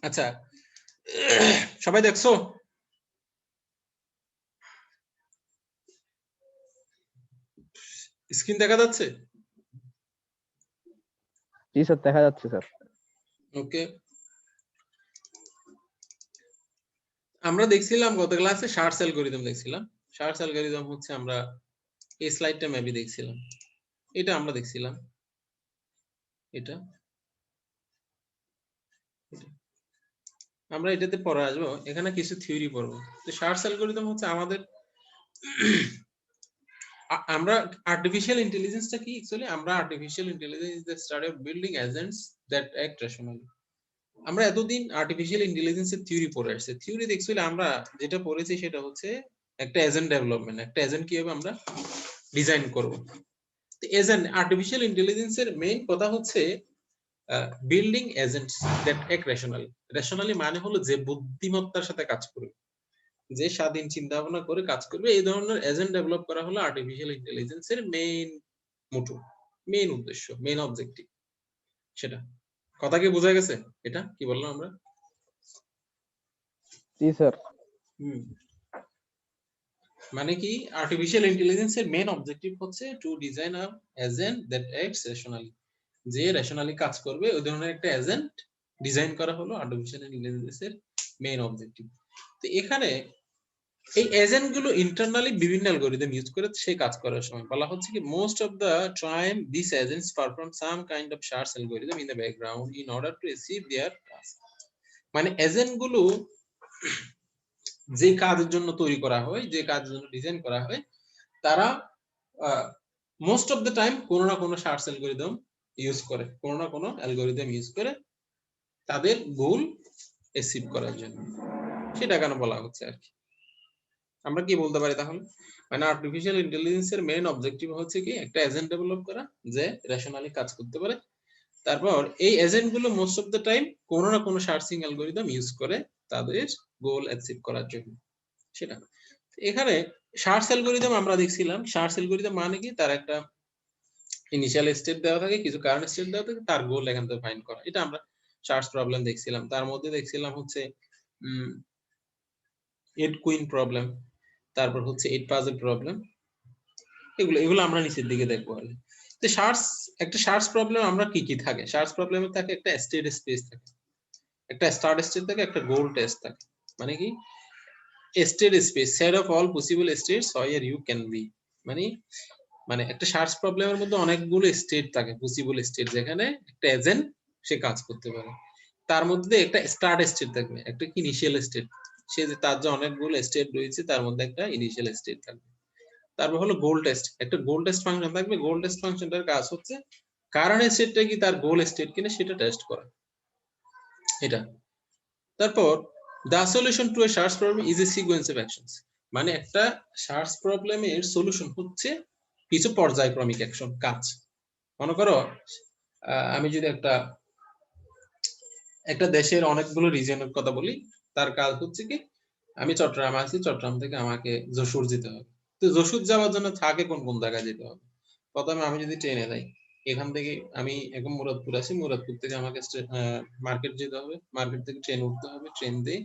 আচ্ছা, সবাই দেখছো? স্ক্রিন দেখা যাচ্ছে? জি স্যার, দেখা যাচ্ছে স্যার। ওকে, আমরা দেখছিলাম গত ক্লাসে শার্টস অ্যালগরিদম দেখছিলাম। শার্টস অ্যালগরিদম হচ্ছে আমরা এই স্লাইডটা মেবি দেখছিলাম, এটা আমরা দেখছিলাম, এটা আমরা এটাতে পরে আসবো। এখানে কিছু থিওরি পড়বো। তো শার্টস অ্যালগরিদম হচ্ছে আমাদের আমরা আর্টিফিশিয়াল ইন্টেলিজেন্সটা কি অ্যাকচুয়ালি? আমরা artificial intelligence is the study of building agents that act rationally. আমরা এতদিন আর্টিফিশিয়াল ইন্টেলিজেন্সের থিওরি পড়ে আসছে। থিওরি অ্যাকচুয়ালি আমরা যেটা পড়েছি সেটা হচ্ছে একটা এজেন্ট ডেভেলপমেন্ট, একটা এজেন্ট কিভাবে আমরা ডিজাইন করব। তো এজেন্ট আর্টিফিশিয়াল ইন্টেলিজেন্সের মেইন কথা হচ্ছে building agents that act rationally. Rationally মানে হলো যে বুদ্ধিমত্তার সাথে কাজ করবে, যে স্বাধীন চিন্তা ভাবনা করে কাজ করবে। এই ধরনের এজেন্ট ডেভেলপ করা হলো আর্টিফিশিয়াল ইন্টেলিজেন্সের মেইন মোটো, মেইন উদ্দেশ্য, মেইন অবজেক্টিভ। সেটা কথা কি বোঝা গেছে? এটা কি বললাম আমরা? জি স্যার। মানে কি, আর্টিফিশিয়াল ইন্টেলিজেন্সের মেইন অবজেক্টিভ হচ্ছে to design a agent that acts rationally, যে রেশনালি কাজ করবে ওই ধরনের একটা এজেন্ট ডিজাইন করা হলো আর্টিফিশিয়াল ইন্টেলিজেন্সের মেইন অবজেক্টিভ। তো এখানে এই এজেন্ট গুলো ইন্টারনালি বিভিন্ন অ্যালগরিদম ইউজ করে সে কাজ করার সময় বলা হচ্ছে কি most of the time this agents perform some kind of shorts algorithm in the background in order to achieve there task. মানে এজেন্ট গুলো যে কাজের জন্য তৈরি করা হয়, যে কাজের জন্য ডিজাইন করা হয়, তারা মোস্ট অফ দ্য টাইম কোনো না কোনো শার্টস অ্যালগরিদম ইউজ করে, কোনো না কোনো অ্যালগরিদম ইউজ করে তাদের গোল অ্যাচিভ করার জন্য। সেটা কেন বলা হচ্ছে আর কি। আমরা কি বলতে পারি তাহলে? মানে আর্টিফিশিয়াল ইন্টেলিজেন্সের মেইন অবজেক্টিভ হচ্ছে কি একটা এজেন্ট ডেভেলপ করা যে রেশনালি কাজ করতে পারে। তারপর এই এজেন্ট গুলো মোস্ট অফ দ্য টাইম কোনো না কোনো শার্টসিং অ্যালগরিদম ইউজ করে তাদের গোল অ্যাচিভ করার জন্য। সেটা এখানে শার্টস অ্যালগরিদম আমরা দেখছিলাম। শার্টস অ্যালগরিদম মানে কি, তার একটা ইনিশিয়াল স্টেপ দেওয়া থাকে, কিছু কারেন্ট স্টেপ দেওয়া থাকে, তার গোল এখান থেকে ফাইন্ড করা। এটা আমরা শার্টস প্রবলেম দেখছিলাম। তার মধ্যে দেখছিলাম হচ্ছে 8 কুইন প্রবলেম, তারপর হচ্ছে 8 পাজল প্রবলেম। এগুলো আমরা নিচের দিকে দেখবো আর কি। তো শার্টস, একটা শার্টস প্রবলেম আমরা কি কি থাকে? শার্টস প্রবলেমে থাকে একটা স্টেট স্পেস থাকে, একটা স্টার্ট স্টেট থাকে, একটা গোল টেস্ট থাকে। মানে কি, state space set of all possible states where you can be. মানে মানে একটা শার্টস প্রবলেমের মধ্যে অনেকগুলো স্টেট থাকে, পসিবল স্টেট, যেখানে একটা এজেন্ট সে কাজ করতে পারে। তার মধ্যে একটা স্টার্ট স্টেট থাকবে, একটা ইনিশিয়াল স্টেট, সে যে তার যে অনেকগুলো স্টেট রয়েছে তার মধ্যে একটা ইনিশিয়াল স্টেট থাকবে। তারপর হলো গোল টেস্ট, একটা গোল টেস্ট ফাংশন থাকবে। গোল টেস্ট ফাংশনটার কাজ হচ্ছে কারেন্ট স্টেটটা কি তার গোল স্টেট কিনা সেটা টেস্ট করা। এটা তারপর the solution to a search problem is a sequence of actions. মানে একটা শার্টস প্রবলেমের সলিউশন হচ্ছে কিছু পর্যায়ক্রমিক অ্যাকশন, কাজ। মনে করো আমি যদি একটা একটা দেশের অনেকগুলো রিজিয়নের কথা বলি, তার কাজ হচ্ছে কি, আমি চট্টগ্রামে আছি, চট্টগ্রাম থেকে আমাকে যশোর যেতে হবে। তো যশোর যাওয়ার জন্য থাকে কোন কোন জায়গায় যেতে হবে? প্রথমে আমি যদি ট্রেনে যাই, এখান থেকে আমি এখন মুরাদপুর আছি, মুরাদপুর থেকে আমাকে মার্কেট যেতে হবে, মার্কেট থেকে ট্রেন উঠতে হবে, ট্রেন দিয়ে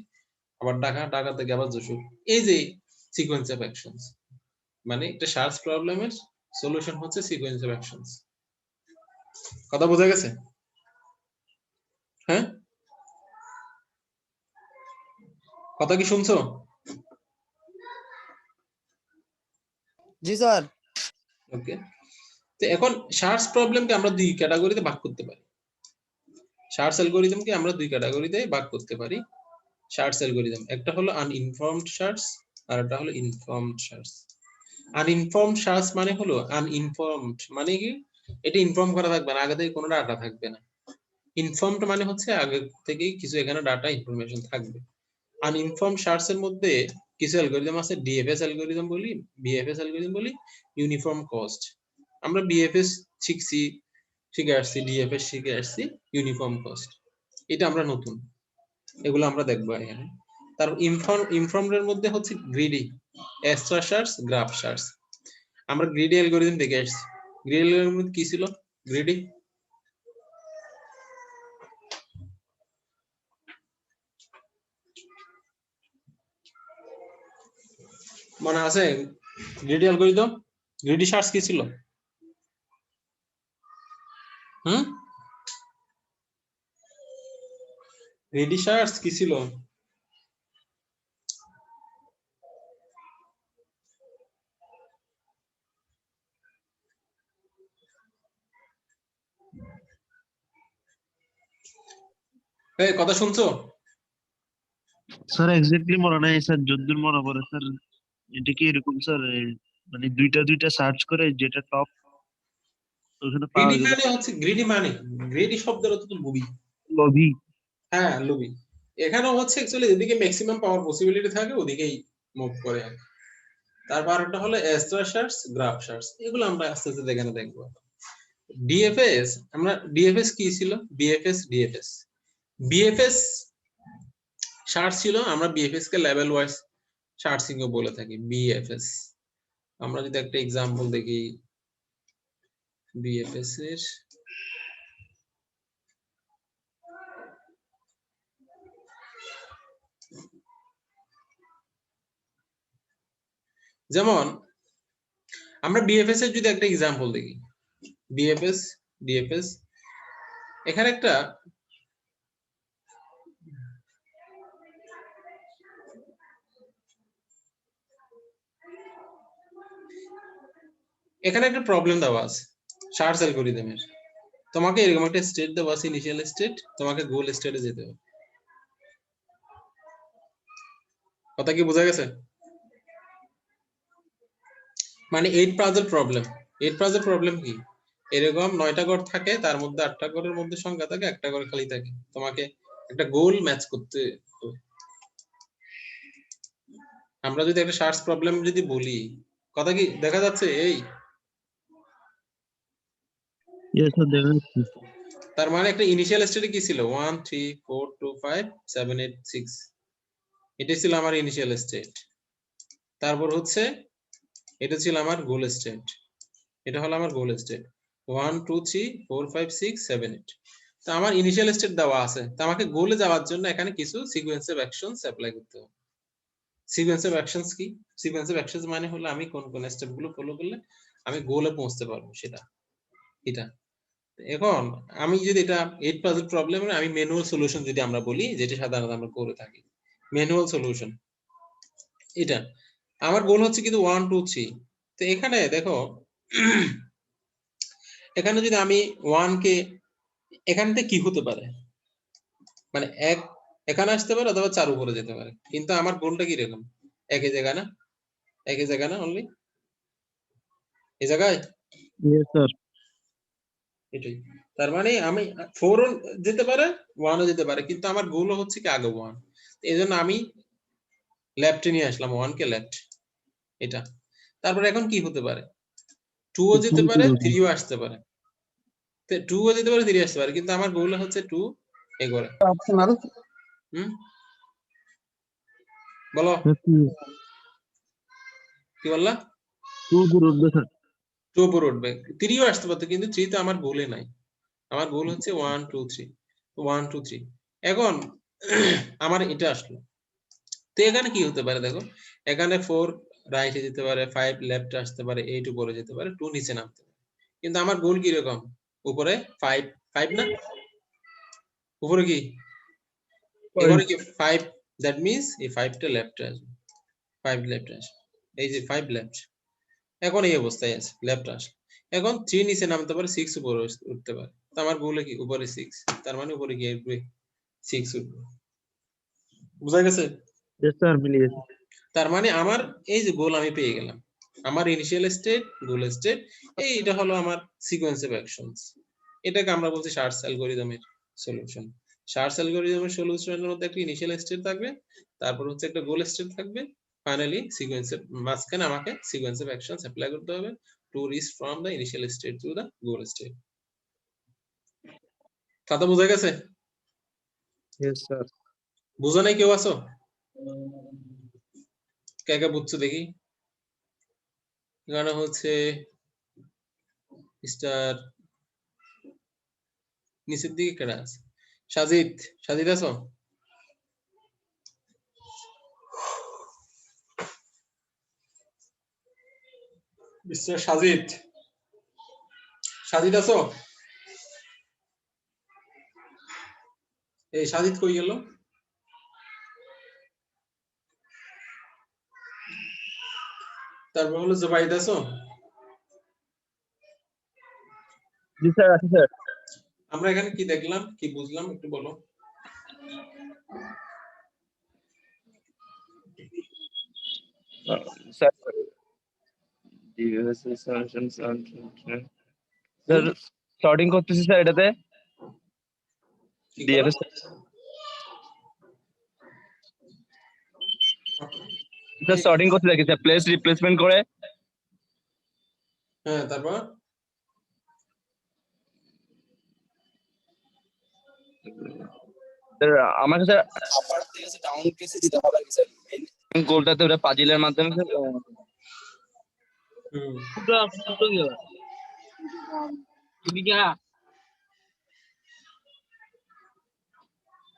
আবার ঢাকা, ঢাকা থেকে আবার যশোর। এই যে সিকোয়েন্স অফ অ্যাকশনস, মানে একটা শার্টস প্রবলেমের সলিউশন হচ্ছে সিকোয়েন্স অফ অ্যাকশনস। কথা বোঝা গেছে? হ্যাঁ, কথা কি শুনছো? জি স্যার। ওকে, তো এখন শার্টস প্রবলেমকে আমরা দুই ক্যাটাগরিতে ভাগ করতে পারি। শার্টস অ্যালগরিদমকে আমরা দুই ক্যাটাগরিতে ভাগ করতে পারি। শার্টস অ্যালগরিদম, একটা হলো আনইনফর্মড শার্টস, আর একটা হলো ইনফর্মড শার্টস। আনইনফর্মড শার্টস মানে হলো, আনইনফর্মড মানে কি, এটা ইনফর্ম করা থাকবে না, আগে থেকে কোনো ডাটা থাকবে না। ইনফর্মড মানে হচ্ছে আগে থেকেই কিছু এখানে ডাটা ইনফরমেশন থাকবে। আনইনফর্মড শার্টস এর মধ্যে কিছু অ্যালগরিদম আছে, ডিএফএস অ্যালগরিদম বলি, বিএফএস অ্যালগরিদম বলি, ইউনিফর্ম কস্ট। আমরা বিএফএস শিখছি, শিখে আসছি, ডিএফএস শিখে আসছি, ইউনিফর্ম কস্ট এটা আমরা নতুন, এগুলো আমরা দেখবো এখানে। তার ইনফর্মড এর মধ্যে হচ্ছে greedy, A star search, graph search. আমরা গ্রিডি অ্যালগরিদম দেখে আসছি। গ্রিডি অ্যালগরিদম কি ছিল? গ্রিডি মনে আছে গ্রিডি অ্যালগরিদম, গ্রিডি সার্চ কি ছিল? গ্রিডি সার্চ কি ছিল? এই কথা শুনছো? স্যার এক্স্যাক্টলি মনে নাই স্যার, যদ্দূর মনে পড়ে স্যার এটা কি এরকম স্যার, মানে দুইটা সার্চ করে যেটা টপ ওখানে পাওয়া গ্রিডি যাবে। মানে হচ্ছে গ্রিডি শব্দের অর্থ তো লোভী। লবি। হ্যাঁ লোভী। এখানে হচ্ছে অ্যাকচুয়ালি যেদিকে ম্যাক্সিমাম পাওয়ার পসিবিলিটি থাকে ওদিকেই মুভ করে। তারপর একটা হলো স্টার সার্চ, গ্রাফ সার্চ, এগুলো আমরা আস্তে আস্তে এখানে দেখবো। ডিএফএস, আমরা ডিএফএস কি ছিল? বিএফএস সার্চ ছিল। আমরা বিএফএস কে লেভেল ওয়াইজ সার্চিং ও বলে থাকি বিএফএস। আমরা যদি একটা एग्जांपल দেখি বিএফএস এর, যেমন আমরা বিএফএস এর যদি একটা एग्जांपल দেখি, ডিএফএস এখানে একটা প্রবলেম দেওয়া আছে সার্চ অ্যালগরিদমের। তোমাকে এরকম একটা স্টেট দেওয়া আছে, ইনিশিয়াল স্টেট, তোমাকে গোল স্টেটে যেতে হবে। কথা কি বোঝা গেছে? মানে 8 পাজল প্রবলেম কি? এরকম 9টা ঘর থাকে, তার মধ্যে 8টা ঘরের মধ্যে সংখ্যা থাকে, একটা ঘর খালি থাকে, তোমাকে একটা গোল ম্যাচ করতে হবে। আমরা যদি একটা সার্চ প্রবলেম যদি বলি, কথা কি দেখা যাচ্ছে? এই ইয়েস স্যার, দেখা যাচ্ছে। তার মানে একটা ইনিশিয়াল স্টেটে কি ছিল? 1 3 4 2 5 7 8 6, এটা ছিল আমার ইনিশিয়াল স্টেট। তারপর হচ্ছে এটা ছিল আমার গোল স্টেট, এটা হলো আমার গোল স্টেট 1 2 3 4 5 6 7 8। তো আমার ইনিশিয়াল স্টেট দেওয়া আছে, তো আমাকে গোলে যাওয়ার জন্য এখানে কিছু সিকোয়েন্স অফ অ্যাকশনস অ্যাপ্লাই করতে হবে। সিকোয়েন্স অফ অ্যাকশনস কি? সিকোয়েন্স অফ অ্যাকশনস মানে হলো আমি কোন কোন স্টেপগুলো ফলো করলে আমি গোলে পৌঁছতে পারবো, সেটা এটা। এখন আমি যদি এটা 8 পাজল প্রবলেমের আমি ম্যানুয়াল সলিউশন যদি আমরা বলি, যেটা সাধারণত আমরা করে থাকি ম্যানুয়াল সলিউশন, এটা আমার গোল হচ্ছে কিন্তু 1 2 3। তো এখানে দেখো এখানে যদি আমি 1 কে এখান থেকে কি হতে পারে, মানে 1 এখানে আসতে পারে অথবা 4 উপরে যেতে পারে, কিন্তু আমার গোলটা কি রকম? একই জায়গা না অনলি এই জায়গায়, ইয়েস স্যার। এটাই। তার মানে আমি 4 ও যেতে পারে 1 ও যেতে পারে, কিন্তু আমার গোল হচ্ছে কি আগে 1। এইজন্য আমি লেফটে নিয়ে আসলাম 1 কে লেফট, এটা। তারপর এখন কি হতে পারে? 2 ও যেতে পারে, 3 ও আসতে পারে। তো 2 ও যেতে পারে, 3 আসতে পারে, কিন্তু আমার গোল হচ্ছে 2 এ করে। অপশনাল হুম বলো কি বললা? 2 উপরে উঠবে স্যার। 2 উপরে উঠবে, 3 ও আসতে পারতো, কিন্তু 3 তো আমার গোলে নাই। আমার গোল হচ্ছে 1 2 3, 1 2 3। এখন আমার এটা আসলো। তো এখানে কি হতে পারে দেখো, এখানে 4 রাইটে যেতে পারে, 5 লেফটে আসতে পারে, 8 উপরে যেতে পারে, 2 নিচে নামতে পারে। কিন্তু আমার গোল কি রকম? উপরে 5 না? উপরে কি? এবারে কি 5, দ্যাট মিন্স এই 5 টা লেফটে আসবে, 5 লেফটে আসবে, এই যে 5 লেফট। এখন এই অবস্থায় আছে, লেফট আসে। এখন 3 নিচে নামতে পারে, 6 উপরে উঠতে পারে। তো আমার গোলে কি উপরে 6, তার মানে উপরে গিয়ে 6 উঠবে। বুঝা গেছে? ইয়েস স্যার, মিলে গেছে। তার মানে আমার এই যে গোল আমি পেয়ে গেলাম, আমার ইনিশিয়াল স্টেট, গোল স্টেট, এইটা হলো আমার সিকোয়েন্স অফ অ্যাকশনস। এটাকে আমরা বলছি সার্চ অ্যালগরিদমের সলিউশন। সার্চ অ্যালগরিদমের সলিউশনের মধ্যে একটা ইনিশিয়াল স্টেট থাকবে, তারপর হচ্ছে একটা গোল স্টেট থাকবে, ফাইনালি সিকোয়েন্সের মাঝখানে আমাকে সিকোয়েন্স অফ অ্যাকশনস অ্যাপ্লাই করতে হবে to reach from the initial state to the goal state. কথা বোঝা গেছে? Yes sir. বুঝো নাই কেউ আছো? কে কে বুঝছো দেখি? এখানে হচ্ছে মিস্টার নিচের দিকে কেডা আছে? সাজিদ আছো? মিস্টার সাজিদ, সাজিদ আছো? এই সাজিদ কই গেল? তারপর হলো জুবাইদ আছো? জি স্যার, আছি স্যার। আমরা এখানে কি দেখলাম, কি বুঝলাম একটু বলো। স্যার স্যার সর্টিং করতেছি স্যার এটাতে কি করো? ডিএফএস স্যার সর্টিং করতে দেখি স্যার, প্লেস রিপ্লেসমেন্ট করে। হ্যাঁ, তারপর স্যার আমাকে স্যার আপার থেকে ডাউন কেসে দিতে হবে কি স্যার? গোলটাতে ওটা পাজিলের মাধ্যমে স্যার হুম,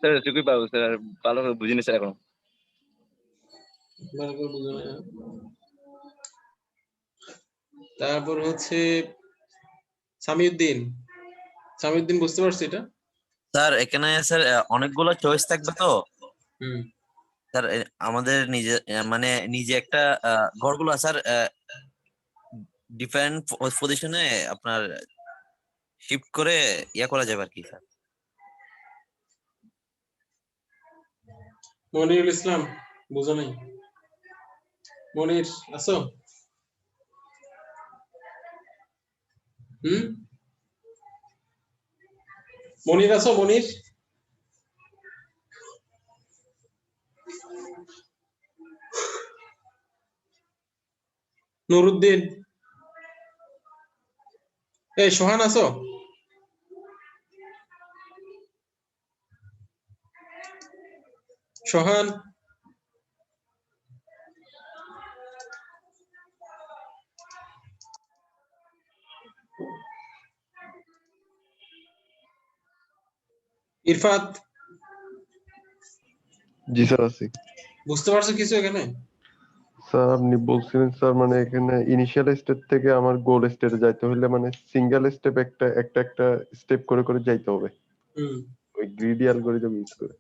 স্যার এটুকুই পাবো স্যার, আর ভালো করে বুঝিনি স্যার এখন। ভালো করে বুঝো না। তারপর হচ্ছে সামিউদ্দিন, সামিউদ্দিন বুঝতে পারছো এটা? স্যার এখানে স্যার অনেকগুলো চয়েস থাকবে তো হুম, স্যার। আমাদের নিজে মানে নিজে একটা ঘরগুলো স্যার ডিফারেন্ট পজিশনে আপনার শিফট করে ইয়া করা যাবে আর কি স্যার। মনিরুল ইসলাম বুঝো নাই? মনির আছো? হুম, মনির আছো? মনির, নুরুদ্দিন, এই সোহান আছো? সোহান, ইরফাত, জি স্যার আছি। বুঝতে পারছো কিছু এখানে? স্যার আপনি বলছিলেন স্যার মানে এখানে ইনিশিয়াল স্টেপ থেকে আমার গোল স্টেটে যাইতে হলে মানে সিঙ্গেল স্টেপ একটা স্টেপ করে করে যাইতে হবে হুম, ওই গ্রিডি অ্যালগরিদম ইউজ করে।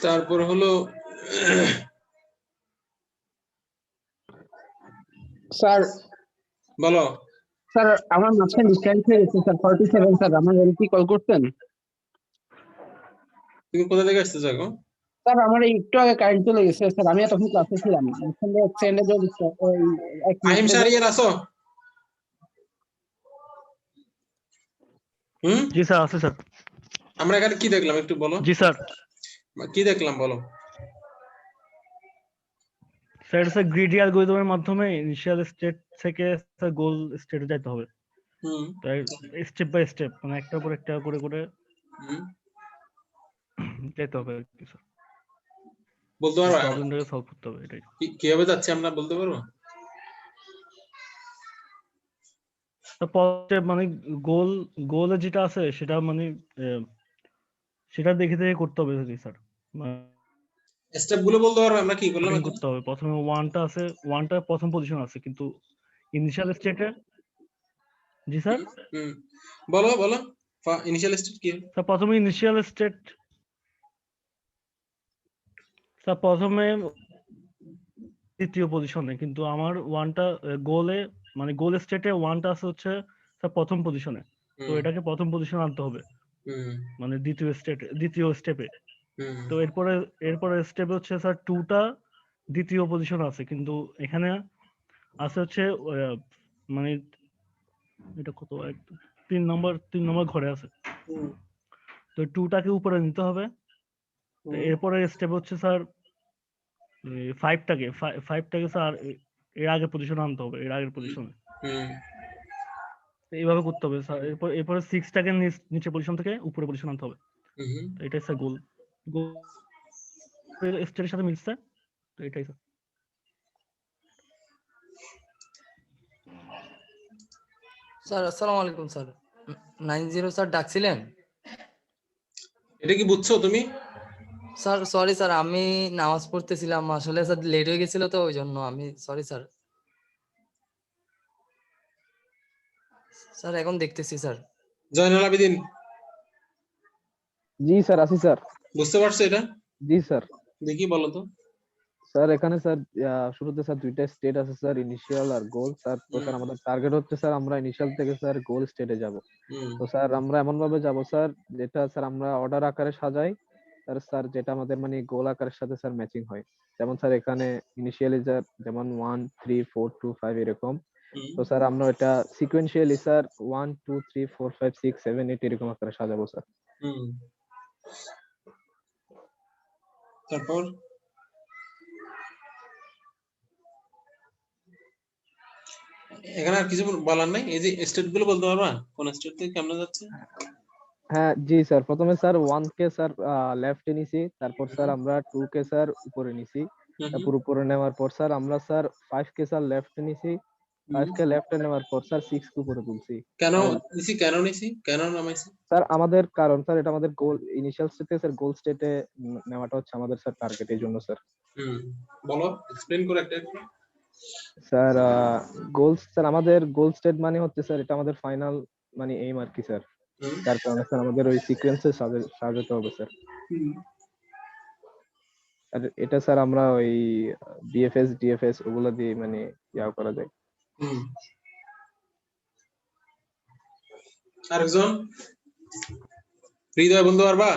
তারপর হলো স্যার বলো। স্যার আমার মাঝখানে ডিসকানেক্ট হয়ে গেছে স্যার 47 স্যার আমার কি কল করতেন? তুমি কোথা থেকে আসতেছো এখন? স্যার আমার একটু আগে কারেন্ট চলে গেছে স্যার, আমি তখন ক্লাসে ছিলাম। মাঝখানে এক্সটেন্ডে ওই 1 আহিম মিনিটের শাহরিয়ার আছো? হুম, জি স্যার, আছে স্যার। আমরা এখানে কি দেখলাম একটু বলো। জি স্যার। কি দেখলাম বলো। স্যার এটা স্যার গ্রিডি অ্যালগরিদমের মাধ্যমে ইনিশিয়াল স্টেট থেকে স্যার গোল স্টেটে যেতে হবে। হুম, তাই স্টেপ বাই স্টেপ মানে একটার পর একটা করে করে হুম, যেতে হবে আর কি স্যার। বলতে পারো প্রবলেমটাকে সলভ করতে হবে, এটাই। কিভাবে যাচ্ছে আমরা বলতে পারবো? পজিটিভ মানে গোলে যেটা আছে সেটা মানে সেটা দেখে দেখে করতে হবে আর কি স্যার। স্টেপ গুলো বলতে পারবো আমরা কি করলাম এখন? করতে হবে। প্রথমে ওয়ানটা আছে, ওয়ানটা প্রথম পজিশন আছে কিন্তু ইনিশিয়াল স্টেটে। জি স্যার। হুম, বলো বলো ইনিশিয়াল স্টেট কি? স্যার প্রথমে ইনিশিয়াল স্টেট স্যার প্রথমে তৃতীয় পজিশনে, কিন্তু আমার ওয়ানটা গোলে মানে গোল স্টেটে ওয়ানটা আছে হচ্ছে স্যার প্রথম পজিশনে। তো হুম, এটাকে প্রথম পজিশনে আনতে হবে হুম, মানে দ্বিতীয় স্টেপে। হুম, তো এরপরে স্টেপে হচ্ছে স্যার টুটা দ্বিতীয় পজিশন আছে, কিন্তু এখানে আছে হচ্ছে মানে এটা কত তিন নম্বর ঘরে আছে। হুম, তো টুটাকে উপরে নিতে হবে। তো হুম, এরপরে স্টেপ হচ্ছে স্যার ফাইভটাকে স্যার এর আগে পজিশনে আনতে হবে, এর আগের পজিশনে। হুম, এইভাবে করতে হবে স্যার। এরপরে সিক্সটাকে নিচে পজিশন থেকে উপরে পজিশন আনতে হবে। হুম। তো এটাই স্যার গোল স্টেটের সাথে মিলছে। তো এটাই স্যার। স্যার আসসালামু আলাইকুম স্যার। 90 স্যার ডাকছিলেন? এটা কি বুঝছো তুমি? স্যার সরি স্যার, আমি নামাজ পড়তেছিলাম আসলে স্যার, লেট হয়ে গেছিল তো ওই জন্য আমি সরি স্যার। স্যার এখন দেখতেছি স্যার। জয়নুল আবেদিন জি স্যার, আছি স্যার। বুঝতে পারছো এটা? জি স্যার। দেখি বলো তো। স্যার এখানে স্যার শুরুতে স্যার দুইটা স্টেট আছে স্যার, ইনিশিয়াল আর গোল। স্যার তো স্যার আমাদের টার্গেট হচ্ছে স্যার আমরা ইনিশিয়াল থেকে স্যার গোল স্টেটে যাব। তো স্যার আমরা এমন ভাবে যাব স্যার যেটা স্যার আমরা অর্ডার আকারে সাজাই স্যার, স্যার যেটা আমাদের মানে গোল আকারের সাথে স্যার ম্যাচিং হয়। যেমন স্যার এখানে ইনিশিয়ালি স্যার যেমন 1 3 4 2 5 এরকম। তো স্যার আমরা এটা সিকোয়েন্সিয়ালি স্যার 1 2 3 4 5 6 7 8 এরকম আকারে সাজাবো স্যার। তারপর এখানে আর কিছু বলার নাই, এই যে স্টেট গুলো বলতে পারবা কোন স্টেট থেকে কেমনে যাচ্ছে? হ্যাঁ জি স্যার, প্রথমে স্যার 1 কে স্যার লেফটে নিছি, তারপর স্যার আমরা 2 কে স্যার উপরে নিছি, তারপর উপরে নেওয়ার পর স্যার আমরা স্যার 5 কে স্যার লেফটে নিছি, 5 কে লেফটে নেওয়ার পর স্যার 6 কে উপরে তুলছি। কেন নিছি কেন নামাইছি? স্যার আমাদের কারণ স্যার এটা আমাদের গোল, ইনিশিয়াল স্টেটে স্যার গোল স্টেটে নেওয়াটা হচ্ছে আমাদের স্যার টার্গেট, এই জন্য স্যার। বলো, এক্সপ্লেইন করে একটা। স্যার গোল স্যার আমাদের গোল স্টেট মানে হচ্ছে স্যার এটা আমাদের ফাইনাল মানে এইম আর কি স্যার। তার কারণে স্যার আমাদের ওই সিকোয়েন্সে সাজাতে হবে স্যার। আর এটা স্যার আমরা ওই বিএফএস ডিএফএস ওগুলা দিয়ে মানে ইয়া করা যায়। আরেকজন হৃদয় বলতে পারবা?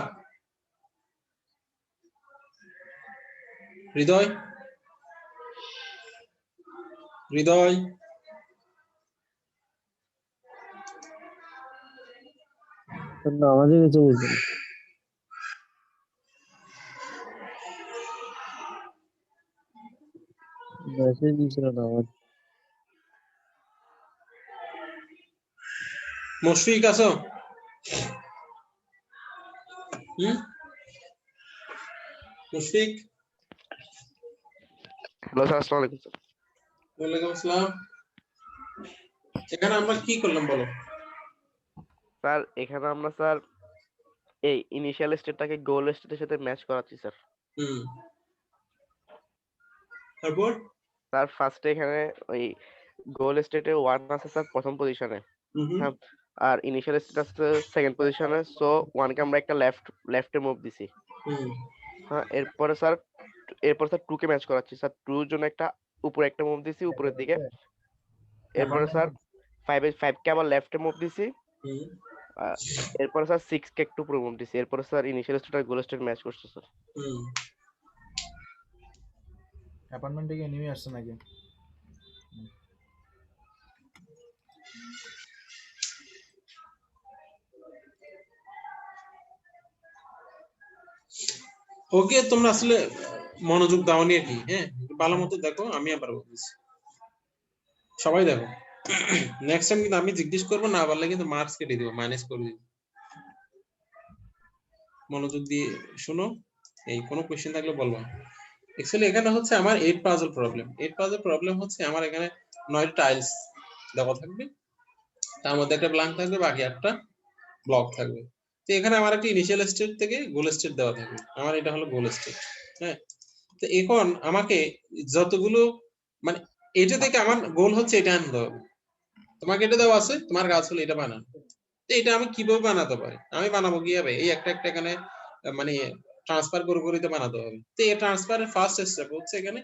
হৃদয় হৃদয় না আমাদের কিছু বুঝবেন। মেসেজ দিছিল না আমার। মুশফিক আছো? মুশফিক, হ্যালো স্যার, আসসালামু আলাইকুম স্যার। ওয়ালাইকুম আসসালাম। এখানে আমরা কি করলাম বলো? স্যার এখানে আমরা স্যার এই ইনিশিয়াল স্টেটটাকে গোল স্টেটের সাথে ম্যাচ করাচ্ছি স্যার। তারপর স্যার ফার্স্টে এখানে ওই গোল স্টেটে 1 আছে স্যার প্রথম পজিশনে, হ্যাঁ, আর ইনিশিয়াল স্টেট আছে সেকেন্ড পজিশনে। সো 1 কে আমরা একটা লেফটে মুভ দিছি, হ্যাঁ। এরপরে স্যার 2 কে ম্যাচ করাচ্ছি স্যার, 2 এর জন্য একটা উপরে একটা মুভ দিছি উপরের দিকে। এরপরে স্যার 5 কে আবার লেফটে মুভ দিছি, এরপরে স্যার 6 কে একটু উপরে মুভ দিছি। এরপরে স্যার ইনিশিয়াল স্টেট আর গোল স্টেট ম্যাচ করছে স্যার। অ্যাপার্টমেন্টে কি এনিমি আসছে নাকি? ওকে, তোমরা আসলে মনোযোগ দাওনি আর কি। হ্যাঁ, ভালো মতো দেখো, আমি আবার বলছি, সবাই দেখো। নেক্সট টাইম কিন্তু আমি জিজ্ঞেস করবো, না পারলে কিন্তু মার্কস কেটে দিব, মাইনাস করে দিব। মনোযোগ দিয়ে শুনো, এই কোনো কোশ্চেন থাকলে বলবা। অ্যাকচুয়ালি এখানে হচ্ছে আমার 8 পাজল প্রবলেম। 8 পাজল প্রবলেম হচ্ছে আমার এখানে 9 টাইলস দেওয়া থাকবে, তার মধ্যে একটা ব্ল্যাঙ্ক থাকবে, বাকি একটা ব্লক থাকবে। তো এখানে আমার একটা ইনিশিয়াল স্টেট থেকে গোল স্টেট দেওয়া থাকবে, আমার এটা হলো গোল স্টেট। হ্যাঁ, তো এখন আমাকে যতগুলো মানে এটা থেকে আমার গোল হচ্ছে এটা আনতে হবে। তোমাকে এটা দেওয়া আছে, তোমার কাজ হলো এটা বানানো। তো এটা আমি কিভাবে বানাতে পারি? আমি বানাবো কিভাবে? এই একটা একটা এখানে মানে ট্রান্সফার করে করে বানাতে হবে। তো এই ট্রান্সফারের ফার্স্ট স্টেপ হচ্ছে এখানে,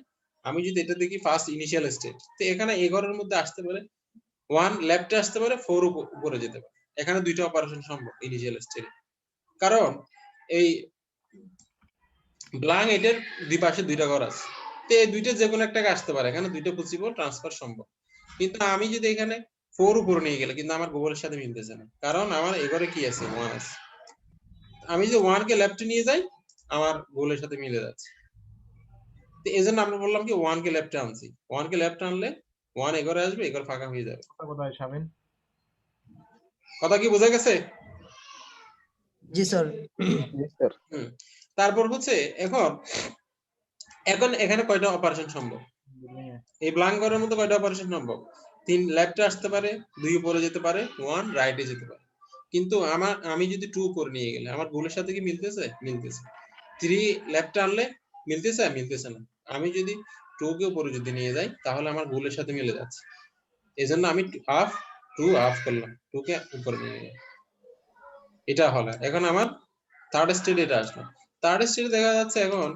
আমি যদি এটা দেখি ফার্স্ট ইনিশিয়াল স্টেট, তো এখানে এই ঘরের মধ্যে আসতে পারে 1 লেফটে আসতে পারে, 4 উপরে যেতে পারে। এখানে দুইটা অপারেশন সম্ভব ইনিশিয়াল স্টেটে, কারণ এই ব্ল্যাঙ্ক এটার দুই পাশে দুইটা ঘর আছে। তো এই দুইটা যে কোনো একটা আসতে পারে, এখানে দুইটা পসিবল ট্রান্সফার সম্ভব। কিন্তু আমি যদি এখানে 4 উপরে নিয়ে গেলে কিন্তু আমার গোলের সাথে মিলতেছে না, কারণ আমার এবারে কি আছে 1 আছে। আমি যদি 1 কে লেফটে নিয়ে যাই, আমার গোলের সাথে মিলে যাচ্ছে। তো এজন্য আমরা বললাম কি 1 কে লেফটে আনছি। 1 কে লেফটে আনলে 1 এগরে আসবে, এগর ফাঁকা হয়ে যাবে। কোথায় শামিন? কথা কি বোঝা গেছে? জি স্যার। জি স্যার। তারপর হচ্ছে এখন এখানে কয়টা অপারেশন সম্ভব? এই ব্ল্যাঙ্ক ঘরের মধ্যে কয়টা অপারেশন সম্ভব? 3 লেফটে আসতে পারে, 2 উপরে যেতে পারে, 1 রাইটে যেতে পারে। কিন্তু আমি যদি 2 উপরে নিয়ে গেলে আমার গোলের সাথে কি মিলতেছে? মিলতেছে। 3 লেফট আনলে মিলতেছে না। আমি যদি 2 কে উপরে যদি নিয়ে যাই তাহলে আমার গোলের সাথে মিলে যাচ্ছে। এজন্য আমি হাফ 2 হাফ করলাম, 2 কে উপরে নিয়ে গেলাম। এটা হলো। এখন আমার থার্ড স্টেট এটা আসলো। থার্ড স্টেটে দেখা যাচ্ছে এখন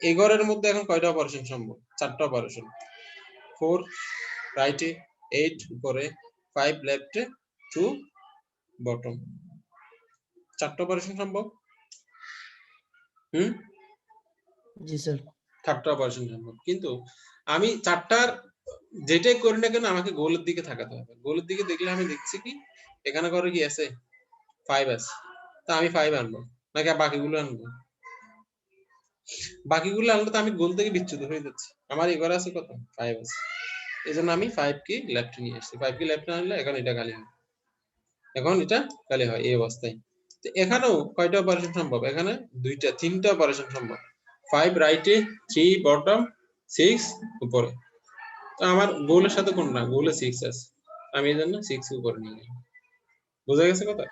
এই ঘরের মধ্যে এখন কয়টা অপারেশন সম্ভব? 4টা অপারেশন। 4 রাইটে, 8 উপরে, 5 লেফটে, 2 বটম। 4টা অপারেশন সম্ভব? জি স্যার। 4টা অপারেশন সম্ভব। কিন্তু আমি 4টার যেটাই করি না কেন আমাকে গোলের দিকে তাকাতে হবে। গোলের দিকে দেখলে আমি দেখছি কি এখানে করে কি আছে? 5 আছে। তা আমি 5 আনবো নাকি বাকিগুলো আনবো? বাকিগুলো আনলে তো আমি গোল থেকে বিচ্যুত হয়ে যাচ্ছি। আমার এবার আছে কত? 5 আছে। এজন্য আমি 5 কে লেফটে নিয়ে আসছি। 5 কে লেফটে আনলে এখন এটা খালি হয়। এখন এটা খালি হয় এই অবস্থায়। তো এখানেও কয়টা অপারেশন সম্ভব? এখানে 3টা অপারেশন সম্ভব। 5 রাইটে, 3 বটম, 6 উপরে। তো আমার গোলের সাথে কোনটা? গোলে 6 আছে। আমি এজন্য 6 উপরে নিয়ে গেলাম। বোঝা গেছে কথা?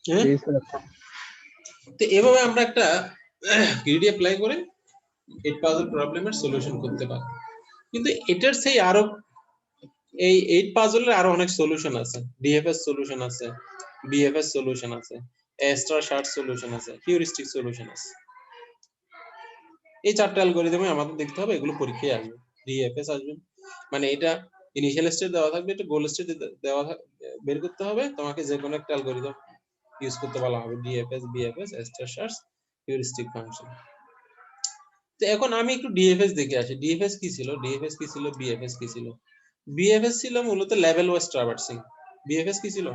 হ্যাঁ? জি স্যার। তো এভাবে আমরা একটা গ্রিডি অ্যাপ্লাই করে 8 পাজল প্রবলেমের সলিউশন করতে পারি। কিন্তু এটার সেই আরো এই 8 পাজলের আরো অনেক সলিউশন আছে। ডিএফএস সলিউশন আছে, বিএফএস সলিউশন আছে, এক্সট্রা শর্ট সলিউশন আছে, হিউরিস্টিক সলিউশন আছে। এই 4টা অ্যালগরিদমে আমাদের দেখতে হবে, এগুলো পরীক্ষায় আসবে। ডিএফএস আসবে মানে এটা ইনিশিয়াল স্টেট দেওয়া থাকবে, এটা গোল স্টেট দেওয়া বের করতে হবে। তোমাকে যে কোনো একটা অ্যালগরিদম ইউজ করতে বলা হবে, DFS, BFS, A star search, heuristic function. তো এখন আমি একটু ডিএফএস দেখে আসি। ডিএফএস কি ছিল, বিএফএস কি ছিল? বিএফএস ছিল মূলত লেভেল ওয়াইজ ট্রাভার্সিং। বিএফএস কি ছিল?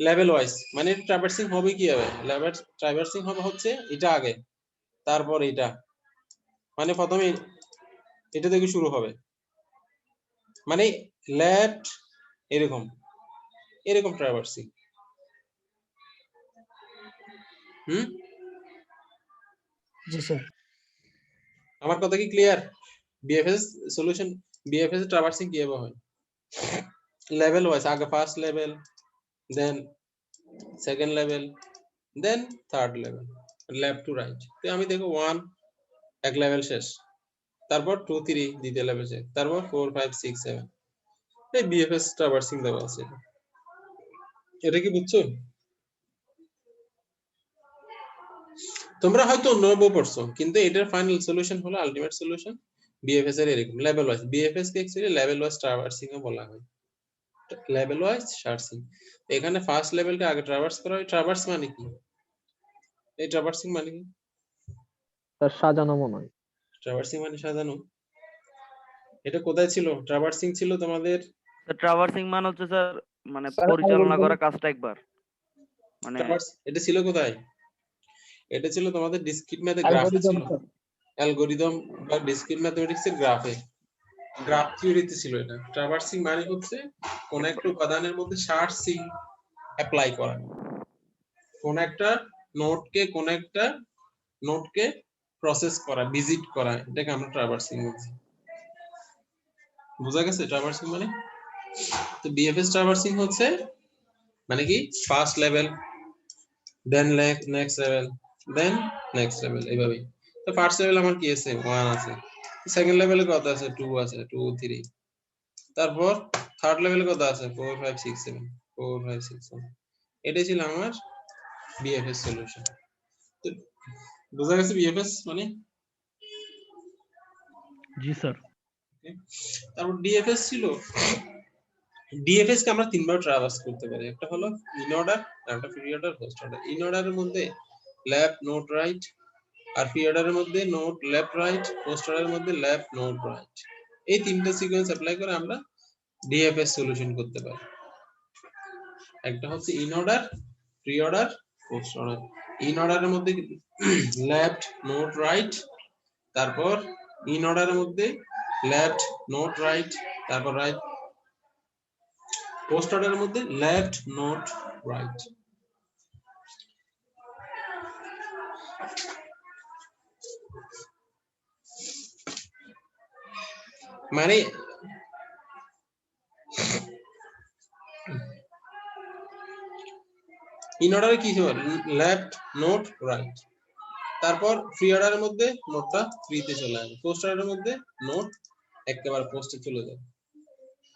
লেভেল ওয়াইজ, মানে ট্রাভার্সিং হবে কি হবে? লেভেল ট্রাভার্সিং হবে হচ্ছে এটা আগে, তারপর এটা, মানে প্রথমে এটা থেকে শুরু হবে, মানে লেফট এরকম এরকম ট্রাভার্সিং। জি স্যার। আমার কথা কি clear? BFS solution, BFS traversing কিভাবে হয়? লেভেল ওয়াইজ, আগে first level, then second level, then third level, left to right. তো আমি দেখো 1 এক লেভেল শেষ, তারপর 2 3 দ্বিতীয় লেভেল শেষ, তারপর 4 5 6 7। এই বিএফএস ট্রাভার্সিং দেওয়া আছে। এটা কি বুঝছো? তোমরা হয়তো অন্যভাবে পড়ছো, কিন্তু এটার ফাইনাল সলিউশন হলো, আলটিমেট সলিউশন বিএফএস এর এরকম লেভেল ওয়াইজ। বিএফএস কে অ্যাকচুয়ালি লেভেল ওয়াইজ ট্রাভার্সিং ও বলা হয়, লেভেল ওয়াইজ ট্রাভার্সিং। এখানে ফার্স্ট লেভেলটা আগে ট্রাভার্স করা হয়। ট্রাভার্স মানে কি? এই ট্রাভার্সিং মানে কি? স্যার সাজানো মনে হয়। ট্রাভার্সিং মানে সাজানো। এটা কোথায় ছিল? ট্রাভার্সিং ছিল তোমাদের, ট্রাভার্সিং মানে হচ্ছে স্যার মানে পরিচালনা করা কাজটা একবার, মানে এটা ছিল কোথায়? এটা ছিল তোমাদের ডিসক্রিট ম্যাথে, গ্রাফে ছিল। অ্যালগরিদম বা ডিসক্রিট ম্যাথমেটিক্সের গ্রাফে, গ্রাফ থিওরিতে ছিল এটা। ট্রাভার্সিং মানে হচ্ছে কোন একটা উপাদানের মধ্যে সার্চিং অ্যাপ্লাই করা, কোন একটা নোডকে প্রসেস করা, ভিজিট করা, এটাকে আমরা ট্রাভার্সিং বলছি। বুঝা গেছে ট্রাভার্সিং মানে? তো বিএফএস ট্রাভার্সিং হচ্ছে মানে কি first level, then next level, then next level, এইভাবে। তো ফার্স্ট লেভেল আমার কি আছে? 1 আছে। সেকেন্ড লেভেলে কত আছে? 2 আছে, 2 3। তারপর থার্ড লেভেলে কত আছে? 4 5 6 7, 4 5 6 7। এটাই ছিল আমার বিএফএস সলিউশন। তো বুঝা গেছে বিএফএস মানে? জি স্যার। তারপর ডিএফএস ছিল, ডিএফএস কে আমরা 3 ভাবে ট্রাভার্স করতে পারি। একটা হলো ইন অর্ডার, একটা free order, post order. In অর্ডারের মধ্যে লেফট নোট রাইট, আর ফ্রি অর্ডারের মধ্যে নোট লেফট রাইট, পোস্ট অর্ডারের মধ্যে লেফট নোট রাইট। এই তিনটা সিকোয়েন্স অ্যাপ্লাই করে আমরা ডিএফএস সলিউশন করতে পারি। একটা হচ্ছে in order, pre order, post order. In অর্ডারের মধ্যে লেফট নোট রাইট, তারপর ইন অর্ডারের মধ্যে লেফট নোট রাইট, তারপর রাইট। পোস্ট অর্ডারের মধ্যে লেফট নোট রাইট। মানে ইন অর্ডারে কি ছিল লেফট নোট রাইট, তারপর ফ্রি অর্ডারের মধ্যে নোটটা ফ্রিতে চলে আসবে, পোস্ট অর্ডারের মধ্যে নোট একেবারে পোস্টে চলে যাবে।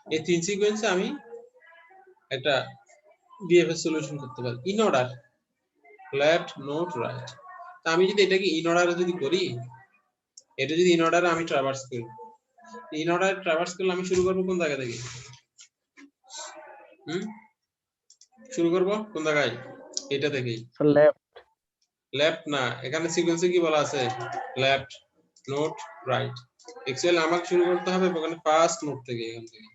এই তিন সিকোয়েন্সে আমি একটা ডিএফএস সলিউশন করতে পারি। In order left node right, তা আমি যদি এটাকে ইন অর্ডারে যদি করি, এটা যদি ইন অর্ডারে আমি ট্রাভার্স করি, ইন অর্ডারে ট্রাভার্স করলে আমি শুরু করবো কোন জায়গা থেকে? শুরু করব কোন জায়গায়? এটা থেকেই লেফট। লেফট না, এখানে সিকোয়েন্সে কি বলা আছে? Left node right. অ্যাকচুয়ালি আমাকে শুরু করতে হবে ওখানে ফার্স্ট নোট থেকে, এখান থেকে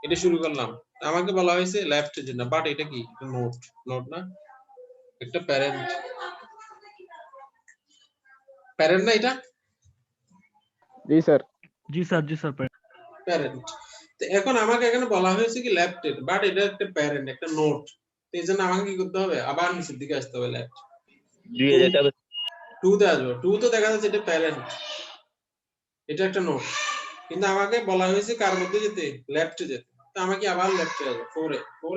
এটা শুরু করলাম। আমাকে বলা হয়েছে লেফটের জন্য, বাট এটা কি নোট? নোট না, একটা প্যারেন্ট। প্যারেন্ট না এটা? জি স্যার। জি স্যার, জি স্যার, প্যারেন্ট। তো এখন আমাকে এখানে বলা হয়েছে কি লেফটের, বাট এটা একটা প্যারেন্ট, একটা নোট। তো এই জন্য আমাকে কি করতে হবে? আবার নিচের দিকে আসতে হবে, লেফট দিয়ে যেতে হবে। 2 তে আসবো। 2 তো দেখা যাচ্ছে এটা প্যারেন্ট, এটা একটা নোট, কিন্তু আমাকে বলা হয়েছে কার মধ্যে যেতে? লেফটে যেতে। তো আমাকে আবার লেফটে আসবো, 4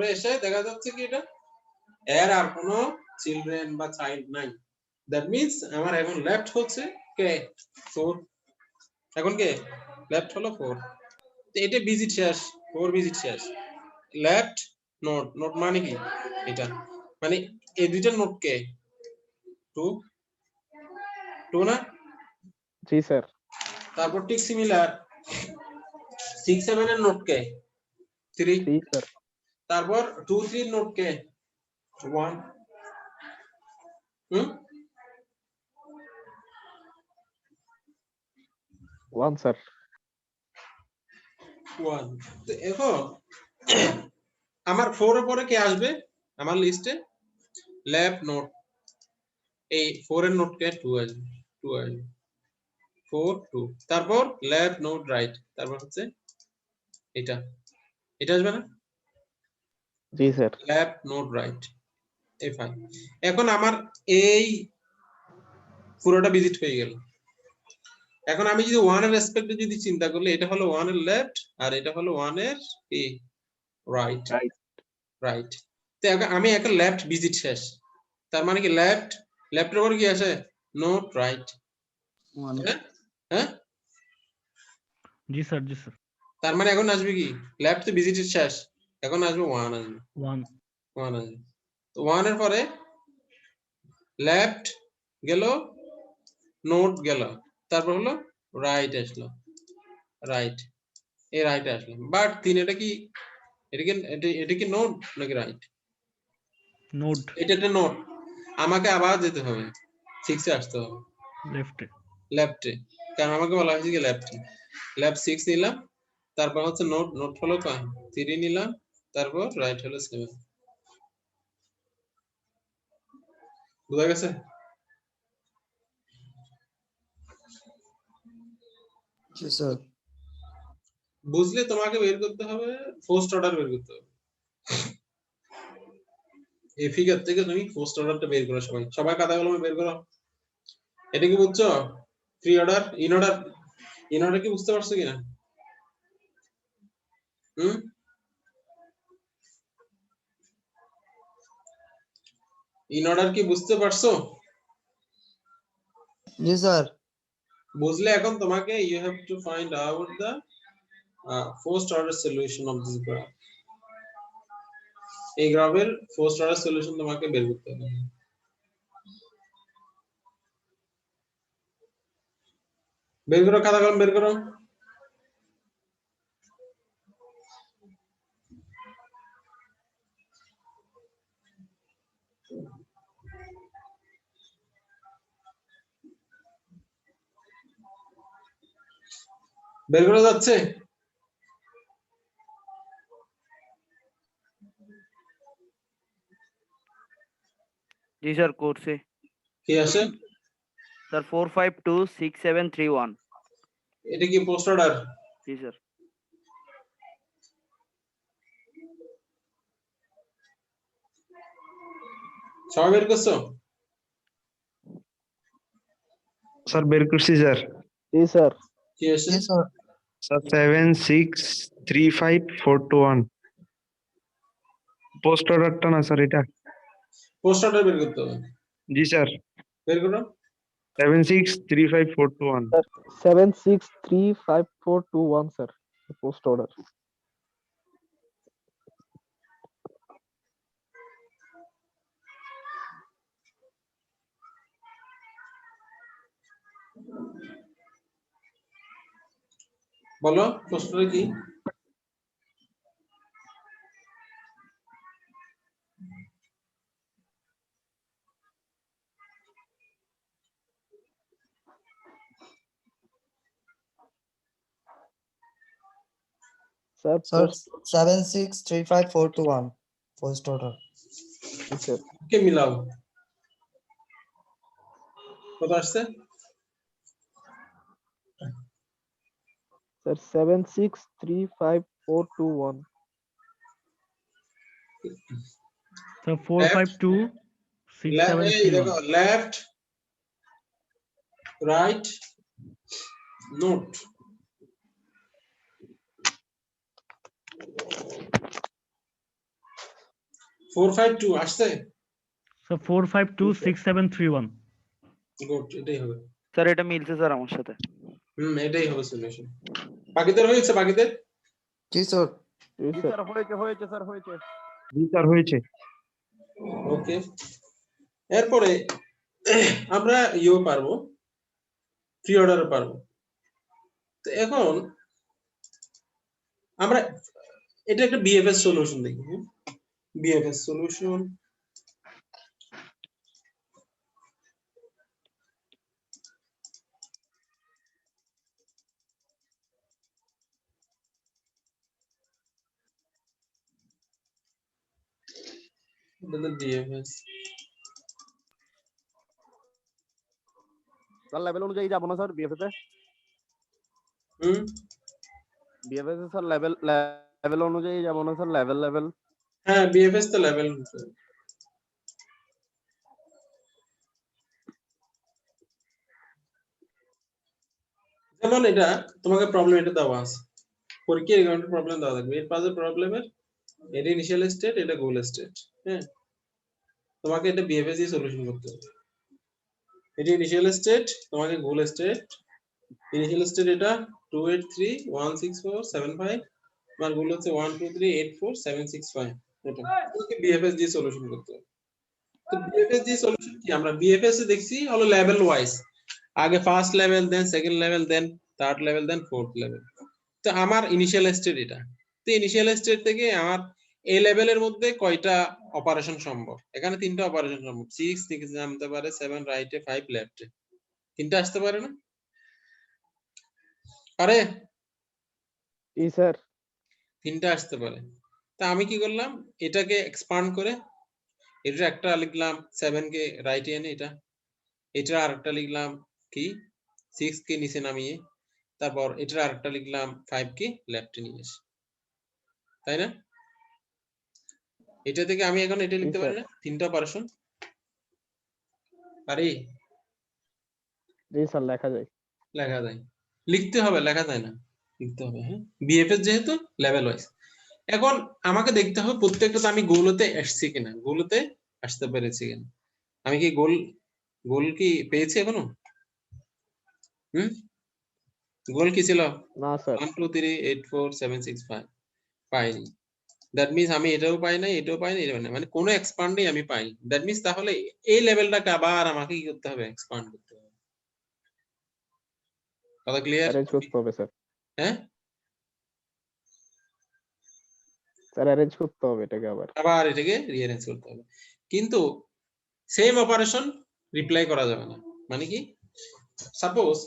এ এসে দেখা যাচ্ছে কি এটা এর আর কোনো চিলড্রেন বা চাইল্ড নাই। দ্যাট মিন্স আমার এখন লেফট হচ্ছে কে? 4। এখন কে লেফট হলো 4। তো এটা ভিজিট শেষ, 4 ভিজিট শেষ। লেফট নোট, নোট মানে কি? এটা মানে এই দুইটা নোট কে? 2 2 না? জি স্যার। তারপর ঠিক সিমিলার 6 7 এর নোট কে? 3 স্যার। তারপর 2 3 এর নোট কে? 1 1 স্যার। 1। তো এখন আমার 4 এর পরে কে আসবে আমার লিস্টে? Left note. এই 4 এর নোট কে? 2 আসবে, 2 আসবে, 4 2। তারপর লেফট নোট রাইট, তারপর হচ্ছে এটা, এটা আসবে না? জি sir. Left node right, F5। এখন আমার এই পুরোটা ভিজিট হয়ে গেল। এখন আমি যদি 1 এর রেসপেক্টে যদি চিন্তা করলে, এটা হলো 1 এর লেফট আর এটা হলো 1 এর কি রাইট, রাইট। তো আমি একটা লেফট ভিজিট শেষ, তার মানে কি লেফট, লেফটের উপর কি আছে? Note right. হ্যাঁ জি স্যার, জি স্যার। তার মানে এখন আসবে কি? লেফট তো ভিজিট শেষ, এখন আসবে 1 আসবে, 1 আসবে। তো 1 এর পরে লেফট গেল, নোট গেল, তারপর হলো রাইট আসলো, রাইট, এই রাইট আসলো। বাট 3 এটা কি? এটা কি নোট নাকি রাইট? নোট। এটা একটা নোট, আমাকে আবার যেতে হবে 6 এ আসতে হবে, লেফটে। লেফটে, কারণ আমাকে বলা হয়েছে কি লেফটে। লেফট 6 নিলাম, তারপর হচ্ছে নোট, নোট হলো 3 নিলাম, তারপর রাইট হলো 7। বুঝা গেছে? জি স্যার। বুঝলে তোমাকে বের করতে হবে ফার্স্ট অর্ডার, বের করতে হবে। এই ফিগার থেকে তুমি ফার্স্ট অর্ডারটা বের করো, সবাই সবাই খাতা কলমে বের করো। এটা কি বুঝছো? Pre order, in order, in order কি বুঝতে পারছো কিনা? ইন অর্ডার কি বুঝতে পারছো? জি স্যার। বুঝলে এখন তোমাকে you have to find out the first order solution of this graph. এই গ্রাফের ফার্স্ট অর্ডার সলিউশন তোমাকে বের করতে হবে। বের করো, খাতা কলম বের করো। বের করা যাচ্ছে? জি স্যার, করছে। কি আছে? স্যার 4526731। এটা কি পোস্ট অর্ডার? জি স্যার। সবাই বের করছো? স্যার বের করছি স্যার। জি স্যার। কি আছে? স্যার 7635421 পোস্ট অর্ডারটা না স্যার, এটা পোস্ট অর্ডার বের করতে হবে। জি স্যার বের করো। 763542 763541 স্যার পোস্ট অর্ডার। বলো পোস্ট অর্ডার কি? Sir sir 763541 post order. Sir কে মিলাও কত আসছে? Sir 763541 sir 4526731। এই দেখো left right node four five two আসছে। স্যার 4526731। গুড, এটাই হবে। স্যার এটা মিলছে স্যার আমার সাথে। এটাই হবে সলিউশন। বাকিদের হয়েছে? বাকিদের জি স্যার। জি স্যার হয়েছে স্যার হয়েছে। জি স্যার হয়েছে। ওকে, এরপরে আমরা ইও পারবো, প্রি অর্ডারও পারবো। তো এখন আমরা এটা একটা বিএফএস সলিউশন দেখি। BFS solution BFS sir level অনুযায়ী যাব না স্যার বিএফএস এ? বিএফএস এ স্যার লেভেল অনুযায়ী যাব না স্যার? লেভেল হ্যাঁ বিএফএস তো লেভেল। যেমন এটা তোমাকে প্রবলেম এটা দেওয়া আছে, পরীক্ষার একাউন্টের প্রবলেম দেওয়া থাকবে। এর পাশে প্রবলেমের এটা ইনিশিয়াল স্টেট, এটা গোল স্টেট। হ্যাঁ, তোমাকে এটা বিএফএস দিয়ে সলিউশন করতে হবে। এটা ইনিশিয়াল স্টেট, তোমাকে গোল স্টেট। ইনিশিয়াল স্টেট এটা 2831647 তোমার গোল হচ্ছে 1238475। এটা তোমাকে বিএফএস দিয়ে সলিউশন করতে হবে। তো বিএফএস দিয়ে সলিউশন কি, আমরা বিএফএস এ দেখছি হলো লেভেল ওয়াইজ, আগে first level, then second level, then third level, then fourth level. তো আমার ইনিশিয়াল স্টেট এটা। তো ইনিশিয়াল স্টেট থেকে আমার এই লেভেলের মধ্যে কয়টা অপারেশন সম্ভব? এখানে তিনটা অপারেশন সম্ভব। 6 থেকে নামতে পারে, 7 রাইটে, 5 লেফটে। তিনটা আসতে পারে না? আরে জি স্যার তিনটা আসতে পারে। তা আমি কি করলাম, এটাকে এক্সপান্ড করে এটা একটা লিখলাম 7 কে রাইটে এনে, এটা আরেকটা লিখলাম কি 6 কে নিচে নামিয়ে, তারপর এটার আরেকটা লিখলাম 5 কে লেফটে নিয়ে এসে, তাই না? এটা থেকে আমি এখন এটা লিখতে পারি না? তিনটা অপারেশন পারি? জি স্যার লেখা যায়। লেখা যায়, লিখতে হবে, লেখা যায় না, লিখতে হবে। হ্যাঁ, বিএফএস যেহেতু লেভেল ওয়াইজ। এখন আমাকে দেখতে হবে প্রত্যেকটা আমি গোলতে আসছি কিনা, গোলতে আসতে পেরেছি কিনা। আমি কি গোল কি পেয়েছি এখনো? গোল কি ছিল? না স্যার 1 2 3 8 4 7 6 5 পাইনি। দ্যাট মিন্স আমি এটাও পাই নাই, এটাও পাই না, এটাও না, মানে কোনো এক্সপান্ডই আমি পাইনি। দ্যাট মিন্স তাহলে এই লেভেলটাকে আবার আমাকে কি করতে হবে? এক্সপান্ড করতে হবে। কথা ক্লিয়ার? অ্যারেঞ্জ করতে হবে স্যার। হ্যাঁ স্যার অ্যারেঞ্জ করতে হবে এটাকে আবার এটাকে রিঅ্যারেঞ্জ করতে হবে। কিন্তু সেম অপারেশন রিপ্লাই করা যাবে না। মানে কি, সাপোজ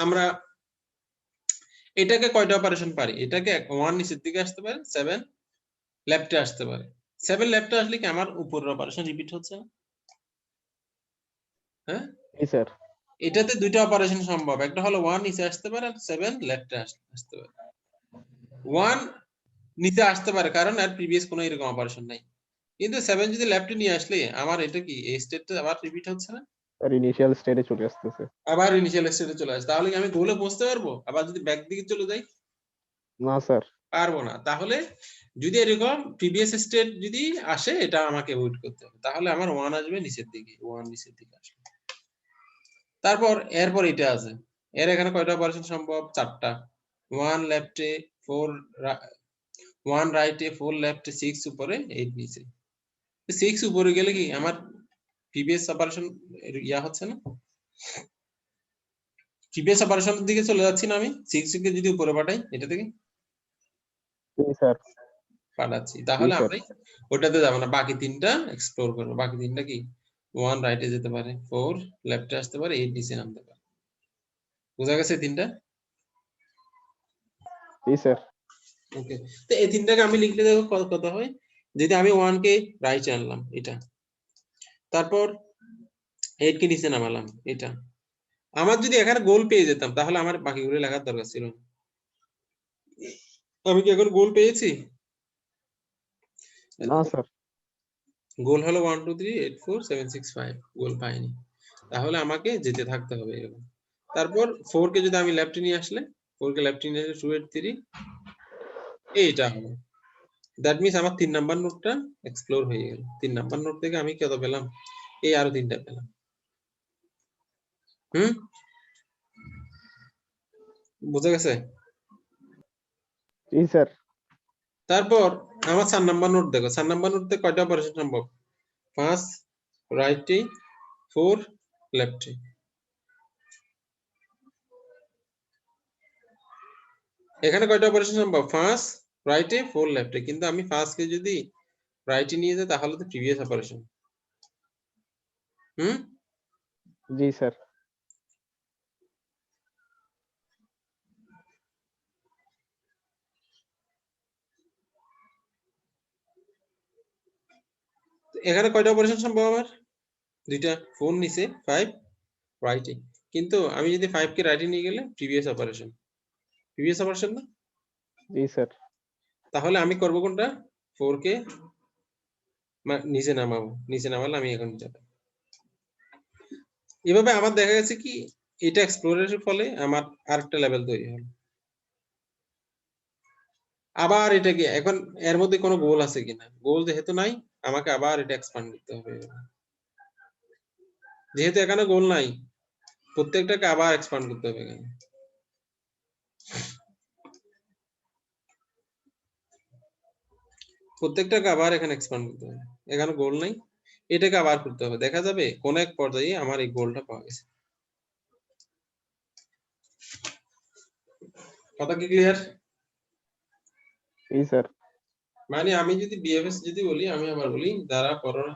আমরা এটাকে কয়টা অপারেশন পারি? এটাকে 1 নিচের দিকে আসতে পারে, 7 লেফটে আসতে পারে। 7 লেফটে আসলে কি আমার উপরের অপারেশন রিপিট হচ্ছে না? হ্যাঁ জি স্যার এটাতে দুইটা অপারেশন সম্ভব, একটা হলো 1 নিচে আসতে পারে আর 7 লেফটে আসতে পারে। 1 নিচে আসতে পারে কারণ আর প্রিভিয়াস কোনো এরকম অপারেশন নাই, কিন্তু 7 যদি লেফটে নিয়ে আসলে আমার এটা কি এই স্টেটটা আবার রিপিট হচ্ছে না? স্যার ইনিশিয়াল স্টেটে চলে আসতেছে। আবার ইনিশিয়াল স্টেটে চলে আসে, তাহলে কি আমি গোলে পৌঁছতে পারবো? আবার যদি ব্যাক দিকে চলে যাই না স্যার পারবো না। তাহলে যদি এরকম প্রিভিয়াস স্টেট যদি আসে এটা আমাকে অ্যাভয়েড করতে হবে, তাহলে আমার 1 আসবে নিচের দিকে, 1 নিচের দিকে আসবে। তারপর এরপর এটা আছে, এর এখানে কয়টা অপারেশন সম্ভব? 4টা। 1 লেফটে 4 1 রাইটে 4 লেফটে 6 উপরে 8 নিচে। 6 উপরে গেলে কি আমার প্রিভিয়াস অপারেশন ইয়া হচ্ছে না? প্রিভিয়াস অপারেশনের দিকে চলে যাচ্ছি না আমি? 6 কে যদি উপরে পাঠাই এটা থেকে স্যার পাঠাচ্ছি, তাহলে আমরা ওটাতে যাব না, বাকি তিনটা এক্সপ্লোর করব। বাকি তিনটা কি? 1 রাইটে যেতে পারে, 4 লেফটে আসতে পারে, 8 নিচে নামতে পারে। বুঝা গেছে তিনটা? জি স্যার। ওকে, তো এই তিনটাকে আমি লিখলে দেখো কত হয়। যদি আমি 1 কে রাইটে আনলাম এটা, তারপর 8 কে নিচে নামালাম এটা, আমার যদি এখানে গোল পেয়ে যেতাম তাহলে আমার বাকিগুলো লেখার দরকার ছিল না। আমি কি এখন গোল পেয়েছি? না স্যার। গোল হলো 1 2 3 8 4 7 6 5, গোল পাইনি, তাহলে আমাকে যেতে থাকতে হবে এরকম। তারপর 4 কে যদি আমি লেফটে নিয়ে আসলে, 4 কে লেফটে নিয়ে আসলে 2 8 3 এইটা হবে। দ্যাট মিন্স আমার 3 নাম্বার নোটটা এক্সপ্লোর হয়ে গেল। 3 নাম্বার নোট থেকে আমি কত পেলাম? এই আরো 3টা পেলাম। বুঝা গেছে? জি স্যার। তারপর আমার 4 নাম্বার নোট দেখো, 4 নাম্বার নোটে কয়টা অপারেশন সম্ভব? 5 রাইটে 4 লেফটে। এখানে কয়টা অপারেশন সম্ভব? 5 রাইটে 4 লেফটে, কিন্তু আমি 5 কে যদি রাইটে নিয়ে যাই তাহলে তো প্রিভিয়াস অপারেশন। জি স্যার। এখানে কয়টা অপারেশন সম্ভব আমার? দুইটা, 4 নিচে 5 রাইটে, কিন্তু আমি যদি 5 কে রাইটে নিয়ে গেলে প্রিভিয়াস অপারেশন। প্রিভিয়াস অপারেশন না? জি স্যার। তাহলে আমি করব কোনটা? 4 কে নিচে নামাবো, নিচে নামালে আমি এখন যাব। এভাবে আমার দেখা গেছে কি এটা এক্সপ্লোরের ফলে আমার আরেকটা লেভেল তৈরি হলো। আবার এটা কি এখন এর মধ্যে কোনো গোল আছে কিনা? গোল যেহেতু নাই, আমাকে আবার এটা এক্সপ্যান্ড করতে হবে। যেহেতু এখানে গোল নাই, প্রত্যেকটাকে আবার এক্সপ্যান্ড করতে হবে এখানে। প্রত্যেকটাকে আবার এখানে এক্সপ্যান্ড করতে হবে। এখানে গোল নাই, এটাকে আবার করতে হবে। দেখা যাবে কোন এক পর্যায়ে আমার এই গোলটা পাওয়া গেছে। কথা কি ক্লিয়ার? জি স্যার। মানে আমি যদি বিএফএস যদি বলি, আমি আবার বলি যারা করোনা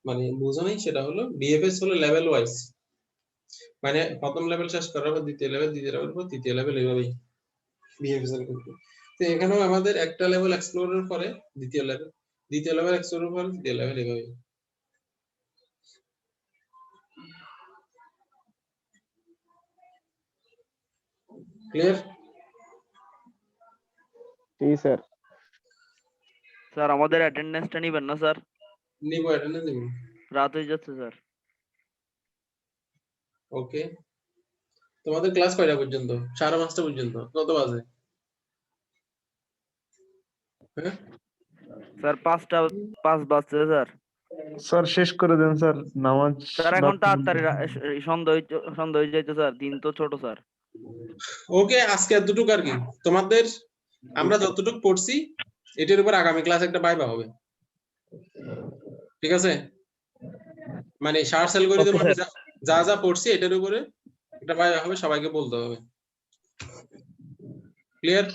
মানে বুঝো নাই, সেটা হলো বিএফএস হলো লেভেল ওয়াইজ। মানে প্রথম লেভেল শেষ করার পর দ্বিতীয় লেভেল, দ্বিতীয় লেভেল পর তৃতীয় লেভেল, এইভাবেই বিহেভিয়ার করতে। তো এখানেও আমাদের একটা লেভেল এক্সপ্লোরের পরে দ্বিতীয় লেভেল, দ্বিতীয় লেভেল এক্সপ্লোরের পরে তৃতীয় লেভেল, এইভাবেই। ক্লিয়ার? জি স্যার। স্যার আমাদের অ্যাটেন্ডেন্সটা নিবেন না স্যার? নিব, অ্যাটেন্ডেন্স নিব। রাত হয়ে যাচ্ছে স্যার। ওকে, তোমাদের ক্লাস কয়টা পর্যন্ত? 5:30 পর্যন্ত? কত বাজে? স্যার 5 বাজছে স্যার। স্যার শেষ করে দেন স্যার, নামাজ। স্যার এখন তাড়াতাড়ি সন্ধ্যা হয়ে যাইতো স্যার, দিন তো ছোট স্যার। ওকে, আজকে এতটুকু আর কি। তোমাদের আমরা যতটুকু পড়ছি এটার উপর আগামী ক্লাস একটা ভাইবা হবে, ঠিক আছে? মানে সার্চ অ্যালগরিদম আমি যা যা পড়ছি এটার উপরে একটা ভাইবা হবে, সবাইকে বলতে হবে। ক্লিয়ার?